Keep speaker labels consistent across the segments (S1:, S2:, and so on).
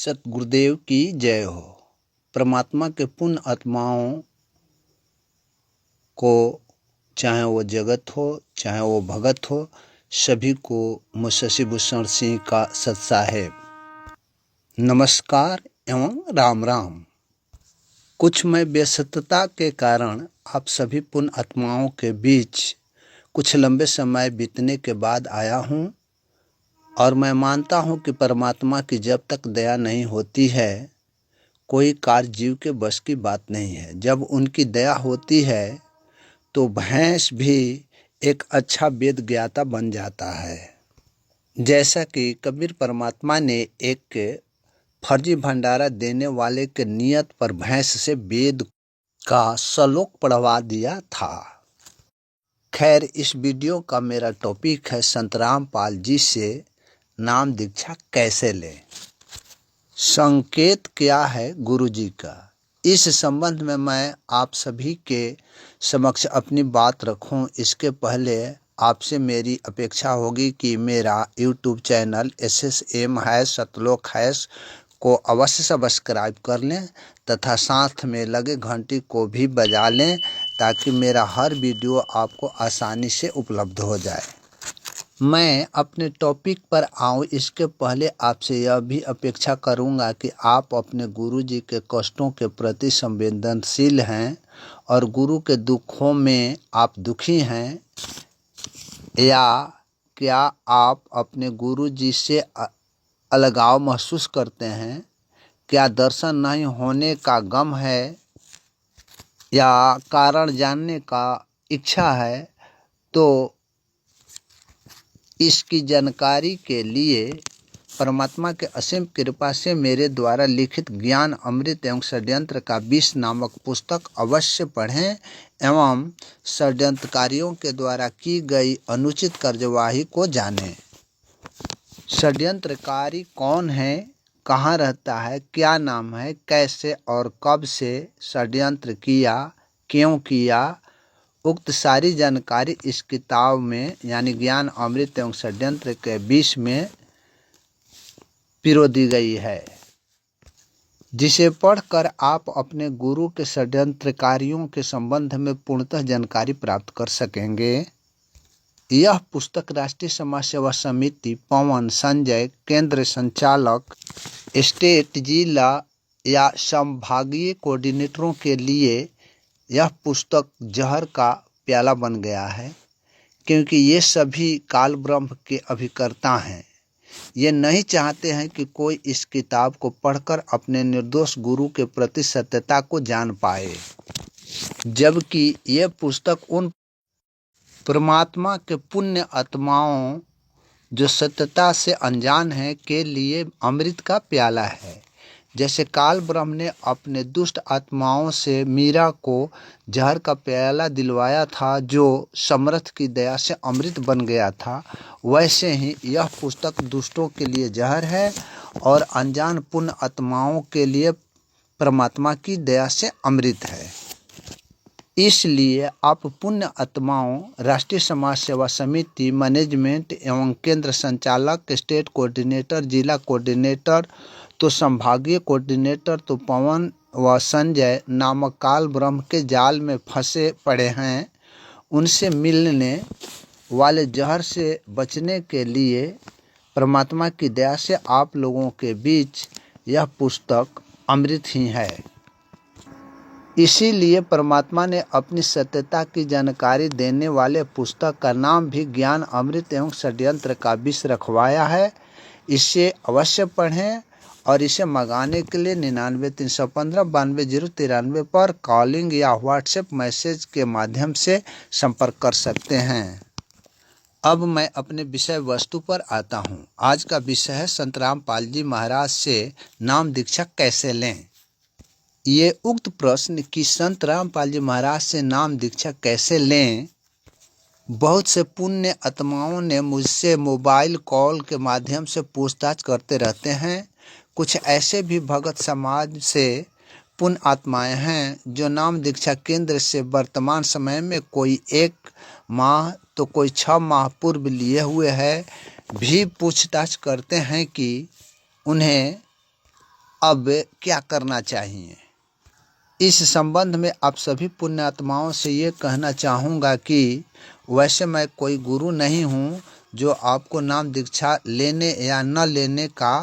S1: सतगुरुदेव की जय हो। परमात्मा के पुण्य आत्माओं को, चाहे वो जगत हो चाहे वो भगत हो, सभी को मुझसे शशिभूषण सिंह का सत साहेब नमस्कार एवं राम राम। कुछ मैं व्यस्तता के कारण आप सभी पुण्य आत्माओं के बीच कुछ लंबे समय बीतने के बाद आया हूँ और मैं मानता हूँ कि परमात्मा की जब तक दया नहीं होती है कोई कार्य जीव के बस की बात नहीं है। जब उनकी दया होती है तो भैंस भी एक अच्छा वेद ज्ञाता बन जाता है। जैसा कि कबीर परमात्मा ने एक फर्जी भंडारा देने वाले के नियत पर भैंस से वेद का श्लोक पढ़वा दिया था। खैर, इस वीडियो का मेरा टॉपिक है संत रामपाल जी से नाम दीक्षा कैसे लें। संकेत क्या है गुरु जी का, इस संबंध में मैं आप सभी के समक्ष अपनी बात रखूं। इसके पहले आपसे मेरी अपेक्षा होगी कि मेरा YouTube चैनल SSM सतलोक को अवश्य सब्सक्राइब कर लें तथा साथ में लगे घंटी को भी बजा लें ताकि मेरा हर वीडियो आपको आसानी से उपलब्ध हो जाए। मैं अपने टॉपिक पर आऊँ इसके पहले आपसे यह भी अपेक्षा करूंगा कि आप अपने गुरु जी के कष्टों के प्रति संवेदनशील हैं और गुरु के दुखों में आप दुखी हैं, या क्या आप अपने गुरु जी से अलगाव महसूस करते हैं। क्या दर्शन नहीं होने का गम है या कारण जानने का इच्छा है। तो इसकी जानकारी के लिए परमात्मा के असीम कृपा से मेरे द्वारा लिखित ज्ञान अमृत एवं षड्यंत्र का विष नामक पुस्तक अवश्य पढ़ें एवं षड्यंत्रकारियों के द्वारा की गई अनुचित कार्यवाही को जानें। षड्यंत्रकारी कौन है, कहाँ रहता है, क्या नाम है, कैसे और कब से षड्यंत्र किया, क्यों किया, उक्त सारी जानकारी इस किताब में यानी ज्ञान अमृत एवं षड्यंत्र के विष में पिरो दी गई है, जिसे पढ़कर आप अपने गुरु के षड्यंत्रकारियों के संबंध में पूर्णतः जानकारी प्राप्त कर सकेंगे। यह पुस्तक राष्ट्रीय समाज सेवा समिति पवन संजय केंद्र संचालक स्टेट, जिला या संभागीय कोऑर्डिनेटरों के लिए यह पुस्तक जहर का प्याला बन गया है, क्योंकि ये सभी काल ब्रह्म के अभिकर्ता हैं। ये नहीं चाहते हैं कि कोई इस किताब को पढ़कर अपने निर्दोष गुरु के प्रति सत्यता को जान पाए, जबकि ये पुस्तक उन परमात्मा के पुण्य आत्माओं जो सत्यता से अनजान हैं के लिए अमृत का प्याला है। जैसे काल ब्रह्म ने अपने दुष्ट आत्माओं से मीरा को जहर का प्याला दिलवाया था जो समर्थ की दया से अमृत बन गया था, वैसे ही यह पुस्तक दुष्टों के लिए जहर है और अनजान पुण्य आत्माओं के लिए परमात्मा की दया से अमृत है। इसलिए आप पुण्य आत्माओं, राष्ट्रीय समाज सेवा समिति मैनेजमेंट एवं केंद्र संचालक, स्टेट कोऑर्डिनेटर, जिला कोऑर्डिनेटर तो संभागीय कोऑर्डिनेटर तो पवन व संजय नामक काल ब्रह्म के जाल में फंसे पड़े हैं। उनसे मिलने वाले जहर से बचने के लिए परमात्मा की दया से आप लोगों के बीच यह पुस्तक अमृत ही है। इसीलिए परमात्मा ने अपनी सत्यता की जानकारी देने वाले पुस्तक का नाम भी ज्ञान अमृत एवं षड्यंत्र का विष रखवाया है। इसे अवश्य पढ़ें और इसे मंगाने के लिए 99-315-92-093 पर कॉलिंग या व्हाट्सएप मैसेज के माध्यम से संपर्क कर सकते हैं। अब मैं अपने विषय वस्तु पर आता हूँ। आज का विषय है संत रामपाल जी महाराज से नाम दीक्षा कैसे लें। ये उक्त प्रश्न कि संत रामपाल जी महाराज से नाम दीक्षा कैसे लें, बहुत से पुण्य आत्माओं ने मुझसे मोबाइल कॉल के माध्यम से पूछताछ करते रहते हैं। कुछ ऐसे भी भगत समाज से पुण्य आत्माएं हैं जो नाम दीक्षा केंद्र से वर्तमान समय में कोई 1 माह तो कोई 6 माह पूर्व लिए हुए है, भी पूछताछ करते हैं कि उन्हें अब क्या करना चाहिए? इस संबंध में आप सभी पुण्यात्माओं से ये कहना चाहूँगा कि वैसे मैं कोई गुरु नहीं हूँ जो आपको नाम दीक्षा लेने या न लेने का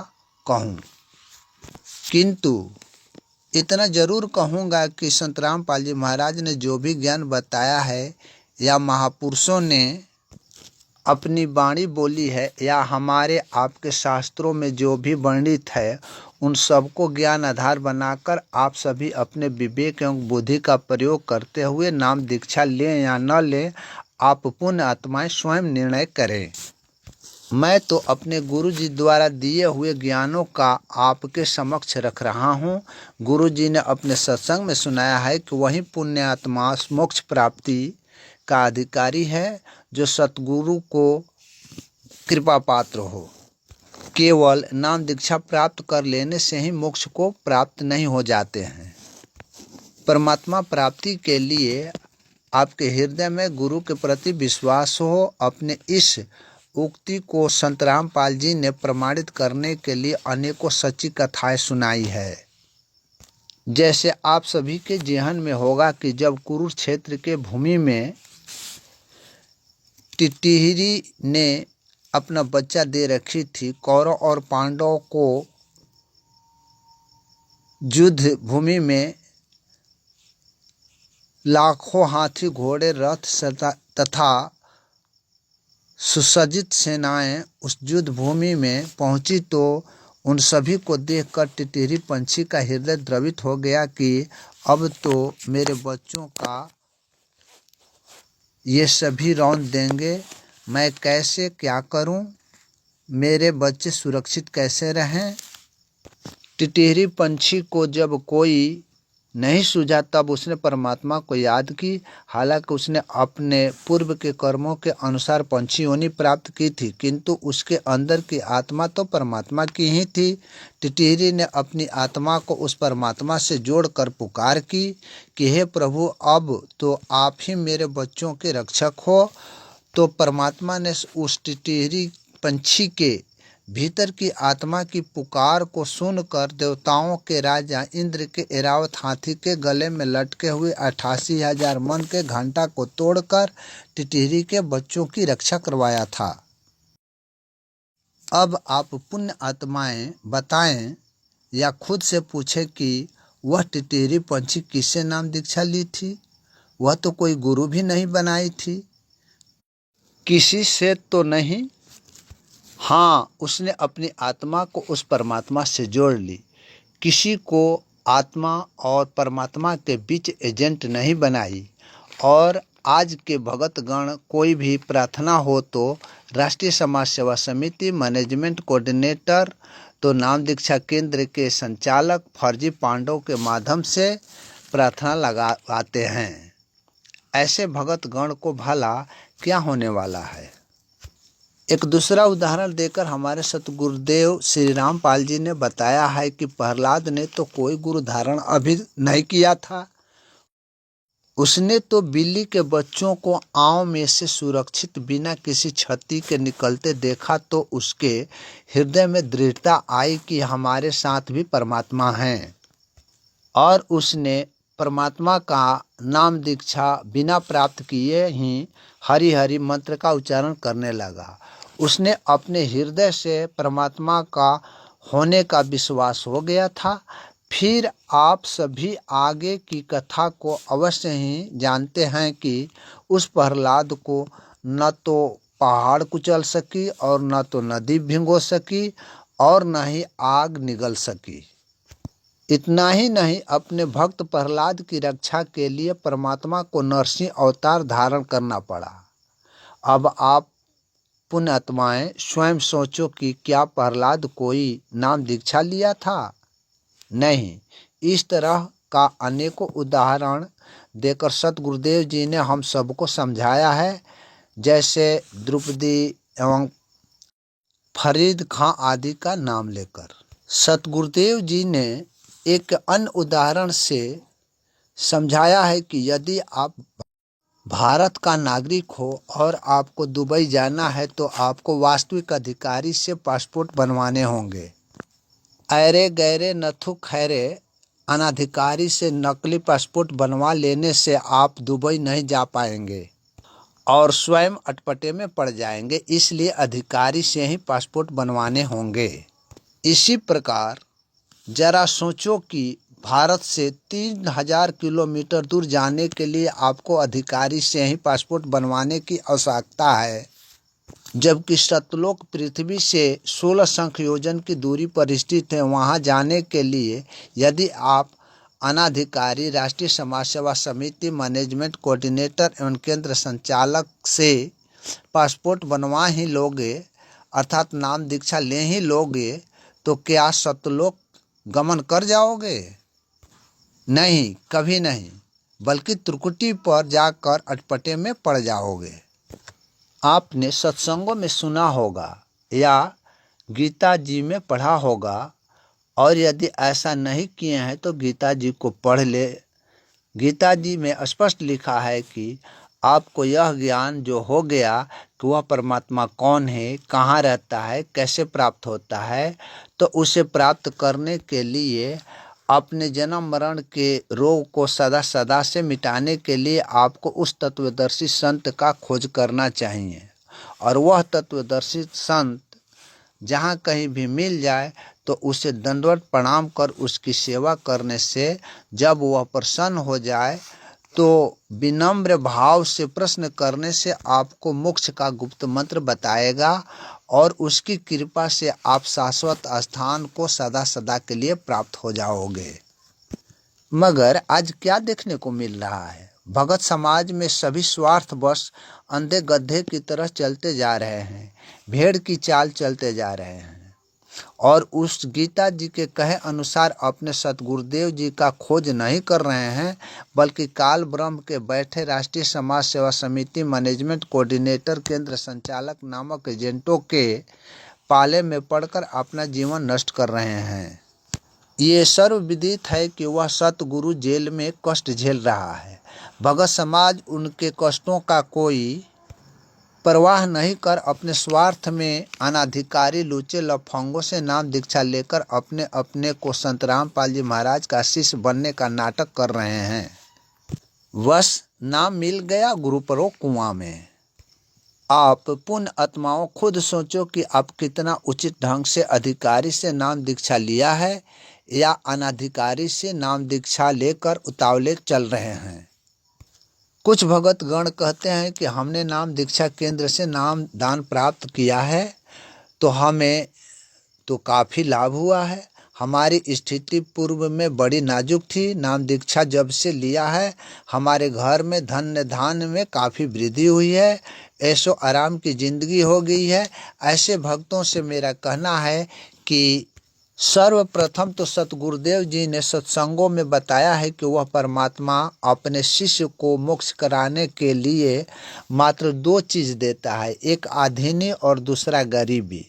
S1: कहूँ, किंतु इतना जरूर कहूँगा कि संत रामपाल जी महाराज ने जो भी ज्ञान बताया है या महापुरुषों ने अपनी वाणी बोली है या हमारे आपके शास्त्रों में जो भी वर्णित है, उन सबको ज्ञान आधार बनाकर आप सभी अपने विवेक एवं बुद्धि का प्रयोग करते हुए नाम दीक्षा लें या न लें, आप पुण्य आत्माएं स्वयं निर्णय करें। मैं तो अपने गुरु जी द्वारा दिए हुए ज्ञानों का आपके समक्ष रख रहा हूँ। गुरु जी ने अपने सत्संग में सुनाया है कि वही पुण्य आत्मा मोक्ष प्राप्ति का अधिकारी है जो सतगुरु को कृपा पात्र हो। केवल नाम दीक्षा प्राप्त कर लेने से ही मोक्ष को प्राप्त नहीं हो जाते हैं। परमात्मा प्राप्ति के लिए आपके हृदय में गुरु के प्रति विश्वास हो। अपने इस उक्ति को संत रामपाल जी ने प्रमाणित करने के लिए अनेकों सच्ची कथाएं सुनाई है। जैसे आप सभी के जेहन में होगा कि जब कुरुक्षेत्र के भूमि में टिटिहरी ने अपना बच्चा दे रखी थी, कौरव और पांडवों को युद्ध भूमि में लाखों हाथी घोड़े रथ तथा सुसज्जित सेनाएं उस युद्ध भूमि में पहुंची तो उन सभी को देखकर टिटिहरी पंछी का हृदय द्रवित हो गया कि अब तो मेरे बच्चों का ये सभी रौंद देंगे, मैं कैसे क्या करूं, मेरे बच्चे सुरक्षित कैसे रहें। टिटिहरी पंछी को जब कोई नहीं सूझा तब उसने परमात्मा को याद की। हालांकि उसने अपने पूर्व के कर्मों के अनुसार पंछी योनि प्राप्त की थी, किंतु उसके अंदर की आत्मा तो परमात्मा की ही थी। टिटिहरी ने अपनी आत्मा को उस परमात्मा से जोड़कर पुकार की कि हे प्रभु, अब तो आप ही मेरे बच्चों के रक्षक हो। तो परमात्मा ने उस टिटिहरी पंछी के भीतर की आत्मा की पुकार को सुनकर देवताओं के राजा इंद्र के ऐरावत हाथी के गले में लटके हुए 88,000 मन के घंटा को तोड़कर टिटिहरी के बच्चों की रक्षा करवाया था। अब आप पुण्य आत्माएं बताएं या खुद से पूछें कि वह टिटिहरी पंछी किससे नाम दीक्षा ली थी? वह तो कोई गुरु भी नहीं बनाई थी, किसी से तो नहीं। हाँ, उसने अपनी आत्मा को उस परमात्मा से जोड़ ली। किसी को आत्मा और परमात्मा के बीच एजेंट नहीं बनाई। और आज के भगतगण कोई भी प्रार्थना हो तो राष्ट्रीय समाज सेवा समिति मैनेजमेंट कोऑर्डिनेटर तो नाम दीक्षा केंद्र के संचालक फर्जी पांडवों के माध्यम से प्रार्थना लगाते हैं। ऐसे भगतगण को भला क्या होने वाला है? एक दूसरा उदाहरण देकर हमारे सतगुरुदेव श्री रामपाल जी ने बताया है कि प्रहलाद ने तो कोई गुरु धारण अभी नहीं किया था। उसने तो बिल्ली के बच्चों को आंव में से सुरक्षित बिना किसी क्षति के निकलते देखा तो उसके हृदय में दृढ़ता आई कि हमारे साथ भी परमात्मा हैं, और उसने परमात्मा का नाम दीक्षा बिना प्राप्त किए ही हरि हरि मंत्र का उच्चारण करने लगा। उसने अपने हृदय से परमात्मा का होने का विश्वास हो गया था। फिर आप सभी आगे की कथा को अवश्य ही जानते हैं कि उस प्रहलाद को न तो पहाड़ कुचल सकी और न तो नदी भिगो सकी और न ही आग निगल सकी। इतना ही नहीं, अपने भक्त प्रहलाद की रक्षा के लिए परमात्मा को नरसिंह अवतार धारण करना पड़ा। अब आप पुण्य आत्माएं स्वयं सोचो कि क्या प्रहलाद कोई नाम दीक्षा लिया था? नहीं। इस तरह का अनेकों उदाहरण देकर सतगुरुदेव जी ने हम सबको समझाया है। जैसे द्रौपदी एवं फरीद खां आदि का नाम लेकर सतगुरुदेव जी ने एक अन्य उदाहरण से समझाया है कि यदि आप भारत का नागरिक हो और आपको दुबई जाना है तो आपको वास्तविक अधिकारी से पासपोर्ट बनवाने होंगे। ऐरे गैरे नथु खैरे अनाधिकारी से नकली पासपोर्ट बनवा लेने से आप दुबई नहीं जा पाएंगे और स्वयं अटपटे में पड़ जाएंगे, इसलिए अधिकारी से ही पासपोर्ट बनवाने होंगे। इसी प्रकार जरा सोचो कि भारत से 3000 किलोमीटर दूर जाने के लिए आपको अधिकारी से ही पासपोर्ट बनवाने की आवश्यकता है, जबकि सतलोक पृथ्वी से 16 संख्य योजन की दूरी पर स्थित है। वहां जाने के लिए यदि आप अनाधिकारी राष्ट्रीय समाज सेवा समिति मैनेजमेंट कोऑर्डिनेटर एवं केंद्र संचालक से पासपोर्ट बनवा ही लोगे, अर्थात नाम दीक्षा ले ही लोगे, तो क्या सतलोक गमन कर जाओगे? नहीं, कभी नहीं, बल्कि त्रिकुटी पर जाकर अटपटे में पड़ जाओगे। आपने सत्संगों में सुना होगा या गीता जी में पढ़ा होगा, और यदि ऐसा नहीं किए हैं तो गीता जी को पढ़ ले। गीता जी में स्पष्ट लिखा है कि आपको यह ज्ञान जो हो गया कि वह परमात्मा कौन है, कहाँ रहता है, कैसे प्राप्त होता है, तो उसे प्राप्त करने के लिए अपने जन्म मरण के रोग को सदा सदा से मिटाने के लिए आपको उस तत्वदर्शी संत का खोज करना चाहिए। और वह तत्वदर्शी संत जहाँ कहीं भी मिल जाए तो उसे दंडवत प्रणाम कर उसकी सेवा करने से जब वह प्रसन्न हो जाए तो विनम्र भाव से प्रश्न करने से आपको मोक्ष का गुप्त मंत्र बताएगा और उसकी कृपा से आप शाश्वत स्थान को सदा सदा के लिए प्राप्त हो जाओगे। मगर आज क्या देखने को मिल रहा है? भगत समाज में सभी स्वार्थवश अंधे गधे की तरह चलते जा रहे हैं, भेड़ की चाल चलते जा रहे हैं और उस गीता जी के कहे अनुसार अपने सतगुरुदेव जी का खोज नहीं कर रहे हैं, बल्कि काल ब्रह्म के बैठे राष्ट्रीय समाज सेवा समिति मैनेजमेंट कोऑर्डिनेटर केंद्र संचालक नामक एजेंटों के पाले में पड़कर अपना जीवन नष्ट कर रहे हैं। ये सर्वविदित है कि वह सतगुरु जेल में कष्ट झेल रहा है। भगत समाज उनके कष्टों का कोई परवाह नहीं कर अपने स्वार्थ में अनाधिकारी लुच्चे लफंगों से नाम दीक्षा लेकर अपने अपने को संत रामपाल जी महाराज का शिष्य बनने का नाटक कर रहे हैं। बस नाम मिल गया गुरुपरो कुआं में। आप पुण्य आत्माओं खुद सोचो कि आप कितना उचित ढंग से अधिकारी से नाम दीक्षा लिया है या अनाधिकारी से नाम दीक्षा लेकर उतावले चल रहे हैं। कुछ भगत गण कहते हैं कि हमने नाम दीक्षा केंद्र से नाम दान प्राप्त किया है तो हमें तो काफ़ी लाभ हुआ है। हमारी स्थिति पूर्व में बड़ी नाजुक थी, नाम दीक्षा जब से लिया है हमारे घर में धन्य धान्य में काफ़ी वृद्धि हुई है, ऐशो आराम की ज़िंदगी हो गई है। ऐसे भक्तों से मेरा कहना है कि सर्वप्रथम तो सतगुरुदेव जी ने सत्संगों में बताया है कि वह परमात्मा अपने शिष्य को मोक्ष कराने के लिए मात्र 2 चीज़ देता है, एक आधीनी और दूसरा गरीबी।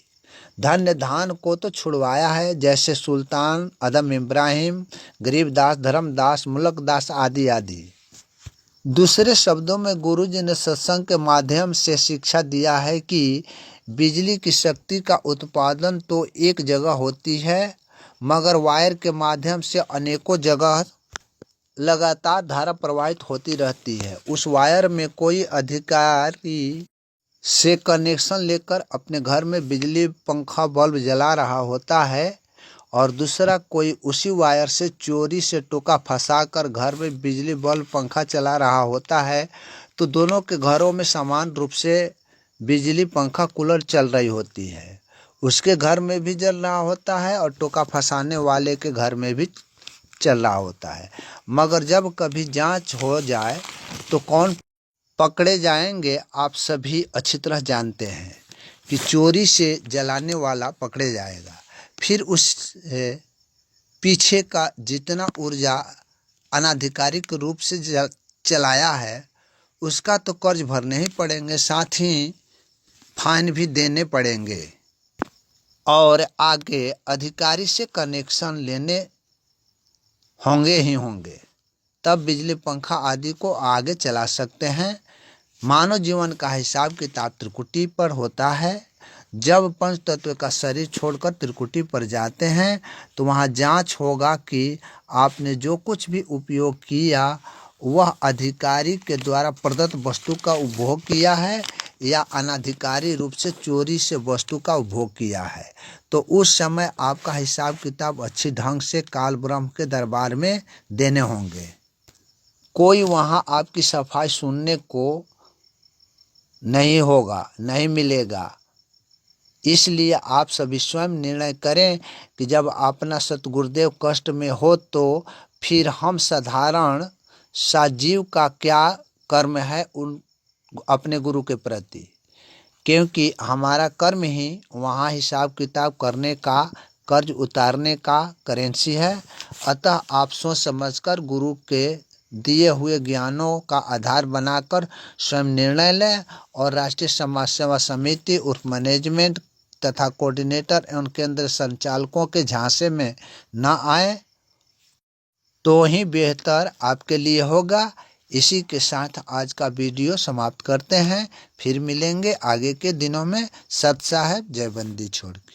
S1: धन्य धान को तो छुड़वाया है, जैसे सुल्तान अदम इब्राहिम, गरीबदास, धर्मदास, मुलकदास आदि आदि। दूसरे शब्दों में गुरु जी ने सत्संग के माध्यम से शिक्षा दिया है कि बिजली की शक्ति का उत्पादन तो एक जगह होती है, मगर वायर के माध्यम से अनेकों जगह लगातार धारा प्रवाहित होती रहती है। उस वायर में कोई अधिकारी से कनेक्शन लेकर अपने घर में बिजली पंखा बल्ब जला रहा होता है और दूसरा कोई उसी वायर से चोरी से टोका फंसाकर घर में बिजली बल्ब पंखा चला रहा होता है, तो दोनों के घरों में समान रूप से बिजली पंखा कूलर चल रही होती है। उसके घर में भी जल रहा होता है और टोका फंसाने वाले के घर में भी चल रहा होता है। मगर जब कभी जांच हो जाए तो कौन पकड़े जाएंगे, आप सभी अच्छी तरह जानते हैं कि चोरी से जलाने वाला पकड़े जाएगा। फिर उस पीछे का जितना ऊर्जा अनाधिकारिक रूप से चलाया है उसका तो कर्ज भरने ही पड़ेंगे, साथ ही फाइन भी देने पड़ेंगे और आगे अधिकारी से कनेक्शन लेने होंगे ही होंगे, तब बिजली पंखा आदि को आगे चला सकते हैं। मानव जीवन का हिसाब किताब त्रिकुटी पर होता है। जब पंच तत्व का शरीर छोड़कर त्रिकुटी पर जाते हैं तो वहाँ जांच होगा कि आपने जो कुछ भी उपयोग किया वह अधिकारी के द्वारा प्रदत्त वस्तु का उपभोग किया है या अनाधिकारी रूप से चोरी से वस्तु का उपभोग किया है। तो उस समय आपका हिसाब किताब अच्छी ढंग से काल ब्रह्म के दरबार में देने होंगे। कोई वहाँ आपकी सफाई सुनने को नहीं होगा, नहीं मिलेगा। इसलिए आप सभी स्वयं निर्णय करें कि जब अपना सतगुरुदेव कष्ट में हो तो फिर हम साधारण सा जीव का क्या कर्म है उन अपने गुरु के प्रति, क्योंकि हमारा कर्म ही वहाँ हिसाब किताब करने का, कर्ज उतारने का करेंसी है। अतः आप सोच समझकर गुरु के दिए हुए ज्ञानों का आधार बनाकर स्वयं निर्णय लें और राष्ट्रीय समाज सेवा समिति उर्फ मैनेजमेंट तथा कोऑर्डिनेटर एवं केंद्र संचालकों के झांसे में न आए तो ही बेहतर आपके लिए होगा। इसी के साथ आज का वीडियो समाप्त करते हैं। फिर मिलेंगे आगे के दिनों में। सत साहेब जय बंदी छोड़ के।